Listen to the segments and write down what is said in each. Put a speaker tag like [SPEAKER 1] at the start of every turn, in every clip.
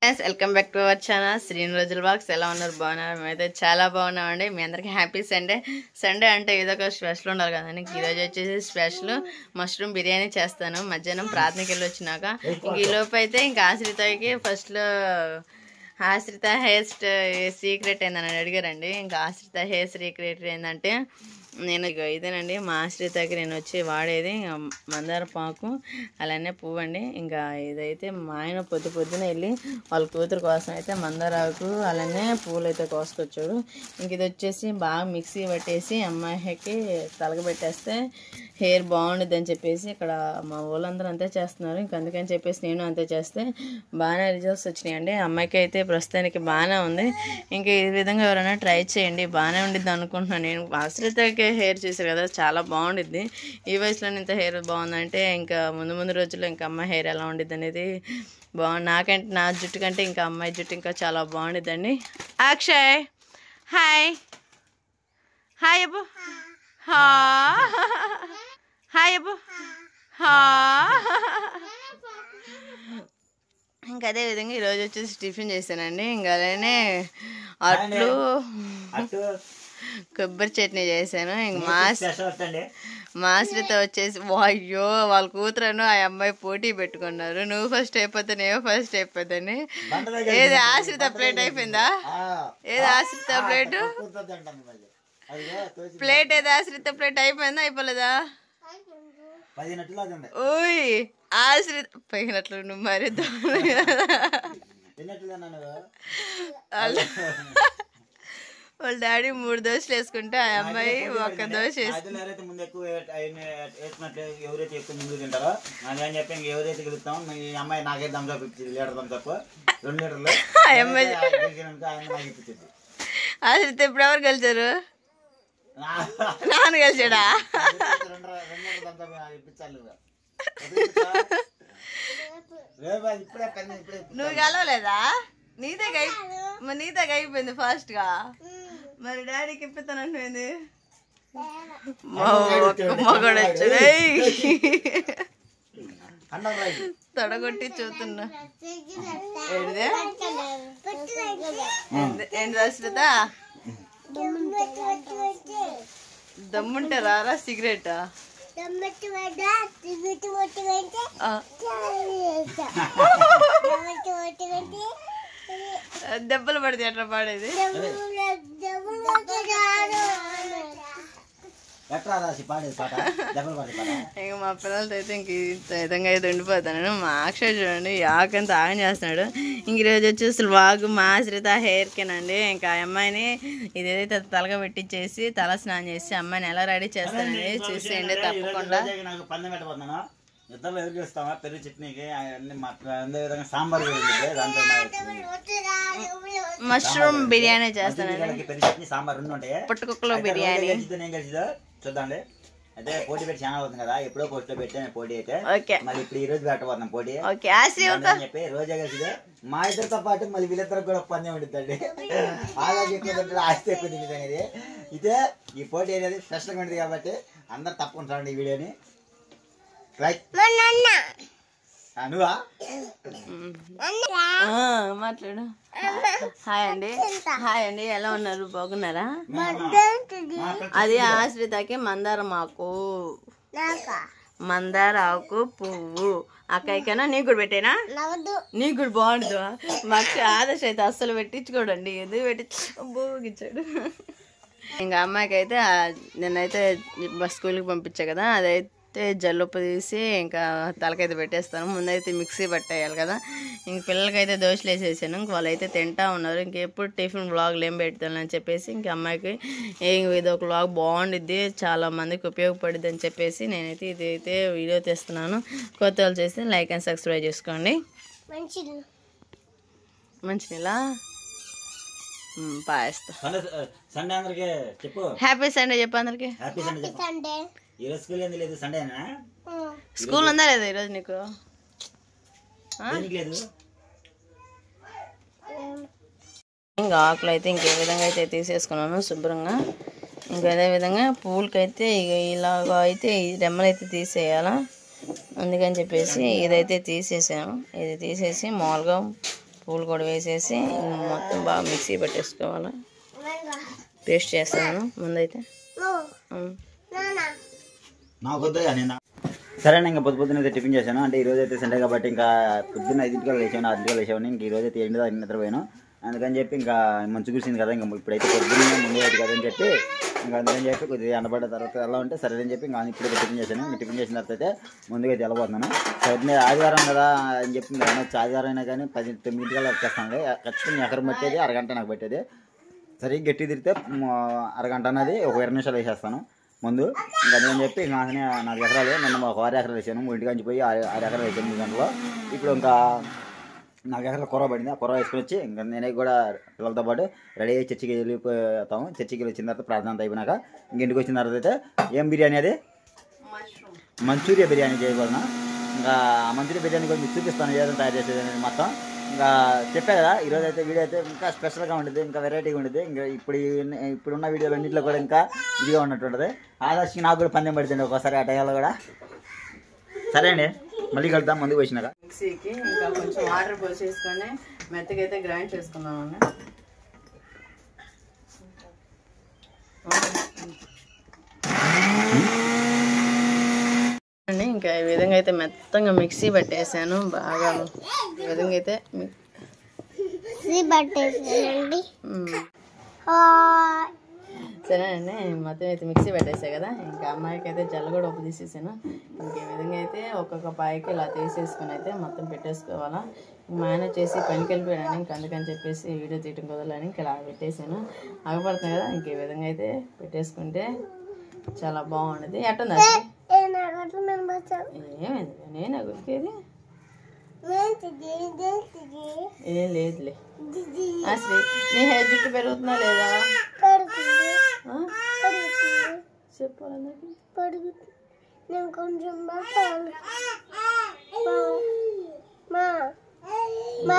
[SPEAKER 1] Friends, welcome back to our channel Srinu రోజుల box. ఎలా ఉన్నారు? బాగున్నారు? మేమైతే చాలా బాగున్నామండి. మీ అందరికీ హ్యాపీ సండే. సండే అంటే ఏదో ఒక స్పెషల్ ఉండాలి కదండి. ఈరోజు వచ్చేసి స్పెషల్ మష్రూమ్ బిర్యానీ చేస్తాను. మధ్యాహ్నం ప్రార్థనకి వెళ్ళి వచ్చినాక ఈ లోపు అయితే ఇంకా ఆశ్రితకి ఫస్ట్లో ఆశ్రిత హెయిర్ సీక్రెట్ ఏందని అడిగారండి. ఇంకా ఆశ్రిత హెయిర్ సీక్రెట్ ఏంటంటే నేను ఇదేనండి, మా ఆశ్రితకి నేను వచ్చి వాడేది మందార పాకు అలానే పువ్వు అండి. ఇంకా ఇదైతే మా ఆయన పొద్దున వెళ్ళి వాళ్ళ కూతురు కోసం అయితే మందారాకు అలానే పువ్వులు అయితే కోసుకొచ్చాడు. ఇంక ఇది వచ్చేసి బాగా మిక్సీ పట్టేసి అమ్మాయికి తలగబెట్టేస్తే హెయిర్ బాగుంటుంది అని చెప్పేసి ఇక్కడ మా వాళ్ళందరూ అంతే చేస్తున్నారు. ఇంక అందుకని చెప్పేసి నేను అంతే చేస్తే బాగానే రిజల్ట్స్ వచ్చినాయండి. అమ్మాయికి అయితే ప్రస్తుతానికి బాగానే ఉంది. ఇంకా ఈ విధంగా ఎవరైనా ట్రై చేయండి, బాగానే ఉండిద్ది అనుకుంటున్నాను. నేను ఆశ్రితకి హెయిర్ చూసారు కదా, చాలా బాగుండిద్ది. ఈ వయసులో ఇంత హెయిర్ బాగుందంటే ఇంకా ముందు రోజుల్లో ఇంకా అమ్మాయి హెయిర్ ఎలా ఉండిద్ది అనేది బాగుంది. నా జుట్టు కంటే ఇంకా అమ్మాయి జుట్టు ఇంకా చాలా బాగుండిద్దండి. అక్షయ్ హాయ్ హాయ్ అబ్బు, హాయ్ అబ్బు. ఇంకా అదే విధంగా ఈరోజు వచ్చేసి టిఫిన్ చేశానండి. ఇంకా అలానే అట్లు కొబ్బరి చట్నీ చేశాను. ఇంక మా ఆశ్రిత వచ్చేసి అయ్యో వాళ్ళ కూతురను ఆ అమ్మాయి పోటీ పెట్టుకున్నారు. నువ్వు ఫస్ట్ అయిపోతా నేను ఫస్ట్ అయిపోతాని. ఏది ఆశ్రిత ప్లేట్ అయిపోయిందా? ఏది ఆశ్రిత ప్లేట్ ఏది ఆశ్రిత ప్లేట్ అయిపోయిందా అయిపోలేదా? ఓయ్ ఆశ్రిత పోయినట్లు నువ్వు మరి వాళ్ళ డాడీ 3 దోశలు వేసుకుంటే ఆ అమ్మాయి 1 దోశ
[SPEAKER 2] ఎవరైతే ఎక్కువ ముందు తింటారో అని చెప్పి ఎవరైతే గెలుస్తామో మీ అమ్మాయి నాకే థమ్స్అప్ ఇచ్చింది. లీటర్ థమ్స్అప్ 2 లీటర్లు
[SPEAKER 1] ఆశ్రిత ఇప్పుడు ఎవరు గెలిచారు? నాన్న గెలిచాడా? నువ్వు గెలవలేదా? నీదే అయిపోయింది ఫాస్ట్ గా. మరి డాడీకి ఇప్పుతానంటుంది. మగడు వచ్చాడు తొడగొట్టి చూస్తున్నా. ఏంటి ఆశ్రిత దమ్ముంటే రారా సిగరెట్ దెబ్బలు పడితే ఎట్లా పాడేది? ఇంక మా పిల్లలతో అయితే ఇంక విధంగా అయితే ఉండిపోతాను. మా అక్షయ్ చూడండి ఆకంతా ఆగం చేస్తున్నాడు. ఇంక ఈరోజు వచ్చేసి వాగు మా ఆశ్రిత హెయిర్కేనండి. ఇంకా అమ్మాయిని ఇదేదైతే తలగా పెట్టించేసి తల స్నానం చేసి అమ్మాయిని ఎలా రెడీ చేస్తానండి చూసేయండి తప్పకుండా.
[SPEAKER 2] ఇద్దరు ఎదురు చేస్తామా పెరుగు చట్నీకి అదే విధంగా సాంబార్
[SPEAKER 1] మష్రూమ్ బిర్యానీ చేస్తానండి.
[SPEAKER 2] పెరుగు చట్నీ సాంబార్ 2 ఉంటాయి.
[SPEAKER 1] పుట్టుకుక్కలో బిర్యానీ
[SPEAKER 2] కలిసిదో చూద్దాండి. అయితే పోటీ పెట్టి చాలా అవుతుంది కదా, ఎప్పుడో పోస్ట్ లో పెట్టాను పోటీ అయితే. మళ్ళీ ఇప్పుడు ఈ రోజు పెట్టబోతున్నాం పోటీ అని చెప్పి రోజా కలిసిదో మా ఇద్దరితో పాటు మళ్ళీ వీళ్ళిద్దరికి కూడా పందెం ఉంటుందండి. ఆలోచి ఎక్కువ ఆస్తి ఎక్కువ తింటుంది అనేది. అయితే ఈ పోటీ అనేది స్పెషల్గా ఉంటుంది కాబట్టి అందరు తప్పకుండా చూడండి ఈ వీడియోని.
[SPEAKER 1] మాట్లాడు. హాయ్ అండి, ఎలా ఉన్నారు? బాగున్నారా? అది ఆశ్రితకి మందార ఆకు పువ్వు. అక్కడికైనా నీకు కూడా పెట్టేనా? నీకు కూడా బాగుంటుందా? మాకు ఆదర్శ అయితే అస్సలు పెట్టించుకోడండి. ఎందుకు పెట్టించాడు? ఇంకా అమ్మాయికి అయితే నేనైతే స్కూల్కి పంపించా కదా, అదైతే జల్లుప్పు తీసి ఇంకా తలకైతే పెట్టేస్తాను. ముందైతే మిక్సీ పట్టేయాలి కదా. ఇంక పిల్లలకైతే దోశలు వేసేసాను. ఇంక వాళ్ళైతే తింటా ఉన్నారు. ఇంకెప్పుడు టిఫిన్ వ్లాగ్లు ఏం పెడతానని చెప్పేసి ఇంక అమ్మాయికి ఇది ఒక వ్లాగ్ బాగుండిద్ది, చాలా మందికి ఉపయోగపడుద్ది అని చెప్పేసి నేనైతే ఇదైతే వీడియో తీస్తున్నాను. కొత్త వాళ్ళు చేసి లైక్ అండ్ సబ్స్క్రైబ్ చేసుకోండి. మంచినీళ్ళ పాయిస్తా. హ్యాపీ సండే చెప్పు అందరికి. స్కూల్ ఉందా లేదా ఈరోజు నీకు? ఇంకా ఆకులు అయితే ఇంకే విధంగా అయితే తీసేసుకున్నాను శుభ్రంగా. ఇంకా అదే విధంగా పువ్వులకైతే ఇలాగ అయితే ఈ రెమ్మలైతే తీసేయాలా, అందుకని చెప్పేసి ఇదైతే తీసేసాను. ఇది తీసేసి మామూలుగా పూలు కూడా వేసేసి మొత్తం బాగా మిక్సీ పెట్టేసుకోవాలి. పేస్ట్ చేస్తాను ముందైతే.
[SPEAKER 2] సరే ఇంకా పొద్దున్న అయితే టిఫిన్ చేశాను. అంటే ఈరోజు అయితే సండే కాబట్టి ఇంకా పొద్దున్న 5 లేచాను, 6 లేచాను. ఇంక ఈరోజు అయితే 8 నిద్రపోయాను. అందుకని చెప్పి ఇంకా మంచు కురిసింది కదా, ఇంకా ఇప్పుడైతే పొద్దున్న ముందు అయితే కదని చెప్పి ఇంకా అందుకని చెప్పి కొద్దిగా ఎండబడ్డ తర్వాత ఎలా ఉంటే సరే అని చెప్పి ఇంకా ఇప్పుడు టిఫిన్ చేశాను. ఇంకా టిఫిన్ చేసిన తర్వాత అయితే ముందుగా అయితే వెళ్ళిపోతున్నాను. సరే ఆదివారం కదా అని చెప్పి ఇంకా ఆదివారం అయినా కానీ 9 వచ్చేస్తాను. ఖచ్చితంగా ఎకరం పట్టేది అరగంట నాకు పట్టేది. సరిగ్గా గట్టి తిరిగితే అరగంట అన్నది ఒక 20 నిమిషాలు వేసేస్తాను ముందు. ఇంకా అదని చెప్పి ఇంకా 4 ఎకరాలు నిన్న ఒక 6 ఎకరాలు వేసాను. 3 గంటకి పోయి 6 ఎకరాలు వేసాను 3 గంటల్లో. ఇప్పుడు ఇంకా 4 ఎకరాలు కూర పడింది. ఆ కూర వేసుకొని వచ్చి ఇంకా నేనే కూడా పిల్లలతో పాటు రెడీ అయ్యి చర్చికి వెళ్ళిపోతాము. చర్చికి వచ్చిన తర్వాత ప్రార్థన అంతా అయిపోయినాక ఇంటికి వచ్చిన తర్వాత అయితే ఏం బిర్యానీ అది మంచూరియా బిర్యానీ చేయబోతున్నా. ఇంకా మంచూరియా బిర్యానీ కూడా మీకు చూపిస్తాను ఏదైనా తయారు చేసేది అనేది మొత్తం. ఇంకా చెప్పా కదా ఈరోజు అయితే వీడియో అయితే ఇంకా స్పెషల్గా ఉంటుంది, ఇంకా వెరైటీగా ఉంటుంది. ఇంకా ఇప్పుడున్న వీడియోలు అన్నింటిలో కూడా ఇంకా ఇదిగా ఉన్నట్టు ఉంటుంది. ఆదర్శకి నాకు కూడా పందెం పడుతుంది ఒక్కోసారి ఆ టైంలో కూడా. సరే అండి, మళ్ళీ కలుద్దాం ముందుకు వచ్చినాక.
[SPEAKER 1] మిక్సీకి ఇంకా కొంచెం వాటర్ పోసేసుకొని మెత్తగా అయితే గ్రైండ్ చేసుకుందామండి. ఇంకా ఈ విధంగా అయితే మెత్తగా మిక్సీ పట్టేసాను. బాగా ఈ విధంగా అయితే సరేనండి, మొత్తం అయితే మిక్సీ పెట్టేసాయి కదా. ఇంకా అమ్మాయికి అయితే జల్ల కూడా ఉప్పు తీసేసాను. ఇంక ఈ విధంగా అయితే ఒక్కొక్క పాయకి ఇలా తీసేసుకుని అయితే మొత్తం పెట్టేసుకోవాలా. మా ఆయన చేసి పనికి వెళ్ళిపోయాను, ఇంక అందుకని చెప్పేసి వీడియో తీయటం కుదరలని ఇంకా ఇలా పెట్టేసాను. ఆగపడుతుంది కదా, ఇంక ఈ విధంగా అయితే పెట్టేసుకుంటే చాలా బాగుండేది. ఎట్టుంది ఏమైంది నేను గురికేది ఏం లేదులే. అసలు నీ హెయిర్ జుట్టు పెరుగుతున్నా లేదా చెప్పాలి.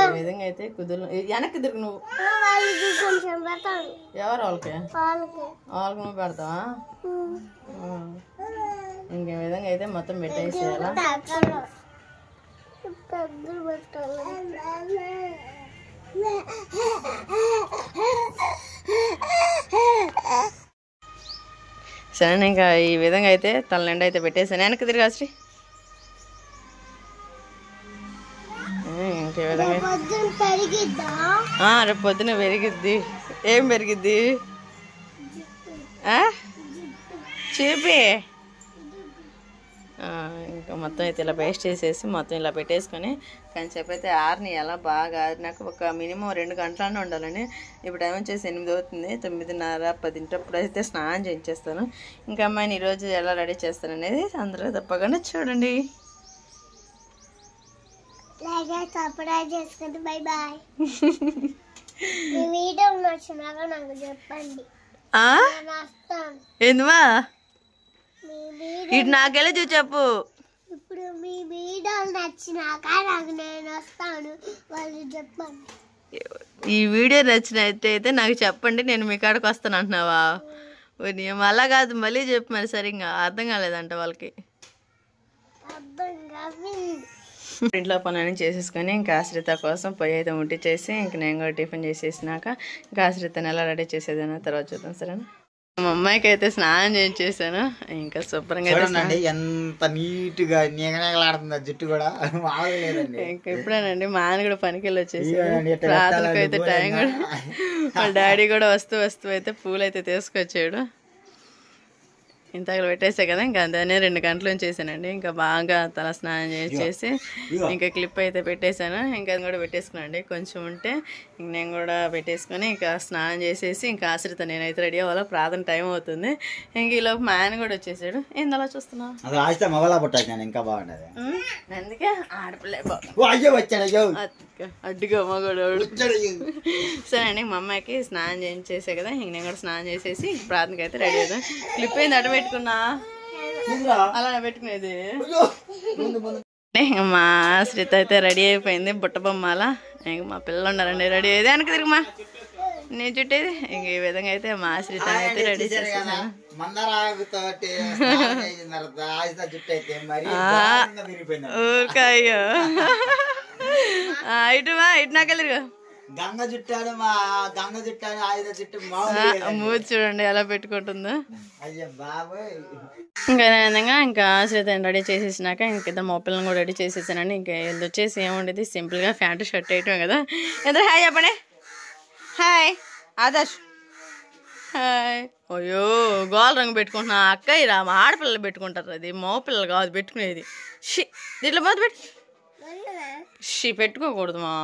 [SPEAKER 1] ఈ విధంగా అయితే కుదురు వెనక్కి తిరుగు నువ్వు. ఎవరు వాళ్ళకి నువ్వు పెడతావా? ఇంకే విధంగా అయితే మొత్తం పెట్టేసేయాలా. సరే ఇంకా ఈ విధంగా అయితే తల నిండా అయితే పెట్టేసాను. వెనక్కి తిరిగి శ్రీ. ఇంకే విధంగా రేపు పొద్దున పెరిగిద్ది. ఏం పెరిగిద్ది చూపి. ఇంకా మొత్తం అయితే ఇలా పేస్ట్ చేసేసి మొత్తం ఇలా పెట్టేసుకొని కొంచెంసేపు అయితే ఆరిని ఎలా బాగా ఆరినాక ఒక మినిమం 2 గంటలనే ఉండాలని. ఇప్పుడు టైం వచ్చేసి 8 అవుతుంది. 9:30, 10 అయితే స్నానం చేయించేస్తాను. ఇంకా అమ్మాయిని ఈరోజు ఎలా రెడీ చేస్తాను అనేది అందరూ తప్పకుండా చూడండి. ఏందివా ఇటు నాకెళ్ళి చూ చెప్పు. ఇప్పుడు మీ వీడియోలు నచ్చినాక నాకు నేను వస్తాను, వాళ్ళు చెప్పండి. ఈ వీడియో నచ్చినట్టయితే నాకు చెప్పండి, నేను మీ కాడికి వస్తాను అంటున్నావా? అలా కాదు, మళ్ళీ చెప్పు మరి. సరిగ్గా అర్థం కాలేదంట వాళ్ళకి. ఇంట్లో పనులన్నీ చేసేసుకొని ఇంకా ఆశ్రిత కోసం పొయ్యి అయితే ముట్టించేసి ఇంక నేను కూడా టిఫిన్ చేసేసినాక ఇంకా ఆశ్రితను ఎలా రెడీ చేసేదన్న తర్వాత చూద్దాం. సరేనా? మా అమ్మాయికి అయితే స్నానం చేయించేసాను. ఇంకా శుభ్రంగా
[SPEAKER 2] ఎంత నీట్ గా నిగనగలాడుతుంది జుట్టు కూడా.
[SPEAKER 1] ఇంకా ఇప్పుడేనండి మా ఆయన కూడా పనికి వెళ్ళి వచ్చేసాడు. రాత్రికి అయితే టైం కూడా మా డాడీ కూడా వస్తూ అయితే పూలు అయితే తీసుకొచ్చాడు. ఇంతలో పెట్టేసా కదా, ఇంకా దాన్ని 2 గంటలు చేశానండి. ఇంకా బాగా తల స్నానం చేసి ఇంకా క్లిప్ అయితే పెట్టేశాను. ఇంకా అది కూడా పెట్టేసుకున్నాండి. కొంచెం ఉంటే ఇంక నేను కూడా పెట్టేసుకొని ఇంకా స్నానం చేసేసి ఇంకా ఆశ్రిత నేనైతే రెడీ అవ్వాలి. ప్రార్థన టైం అవుతుంది. ఇంక ఈలోపు మా ఆయన కూడా వచ్చేసాడు. ఏంది అలా చూస్తున్నావు?
[SPEAKER 2] ఇంకా బాగుండదు
[SPEAKER 1] అందుకే ఆడపిల్ల అడ్డుగా మగడు. సరే అండి, మా అమ్మాయికి స్నానం చేసే కదా, ఇంక నేను కూడా స్నానం చేసేసి ప్రార్థనకి అయితే రెడీ అవుతాను. క్లిప్ అయింది అటు పెట్టుకున్నా అలా పెట్టుకునేది. మా శ్రీత అయితే రెడీ అయిపోయింది బుట్ట బొమ్మాల. ఇంక మా పిల్లలు ఉన్నారండి రెడీ అయ్యేది. వెనక్కి తిరుగుమా నేను చుట్టేది. ఇంక ఈ విధంగా అయితే మా శ్రీత అయితే రెడీ చేసేసాను. ఊరికాయో ఇటు ఇటు నాకెళ్ళరు
[SPEAKER 2] గంగ చుట్టాడు మా గంగ చుట్టాడు ఆయుధ చుట్టూ
[SPEAKER 1] మూడు చూడండి ఎలా పెట్టుకుంటుందో.
[SPEAKER 2] అయ్యో బాబోయ్.
[SPEAKER 1] ఇంకా విధంగా ఇంకా శ్రీతని రెడీ చేసేసినాక ఇంక ఇద్దరు మా పిల్లలు కూడా రెడీ చేసేసానండి. ఇంకా ఇది వచ్చేసి ఏముండేది సింపుల్గా ప్యాంటు షర్ట్ వేయటమే కదా. ఇద్దరు హాయ్ చెప్పండి. Hi Adarsh hi. అయ్యో గోల రంగు పెట్టుకుంటున్నా అక్క ఇలా మా ఆడపిల్లలు పెట్టుకుంటారు, అది మగ పిల్లలు కాదు పెట్టుకునేది. షీ దీంట్లో బాధ పెట్టు షీ పెట్టుకోకూడదు మా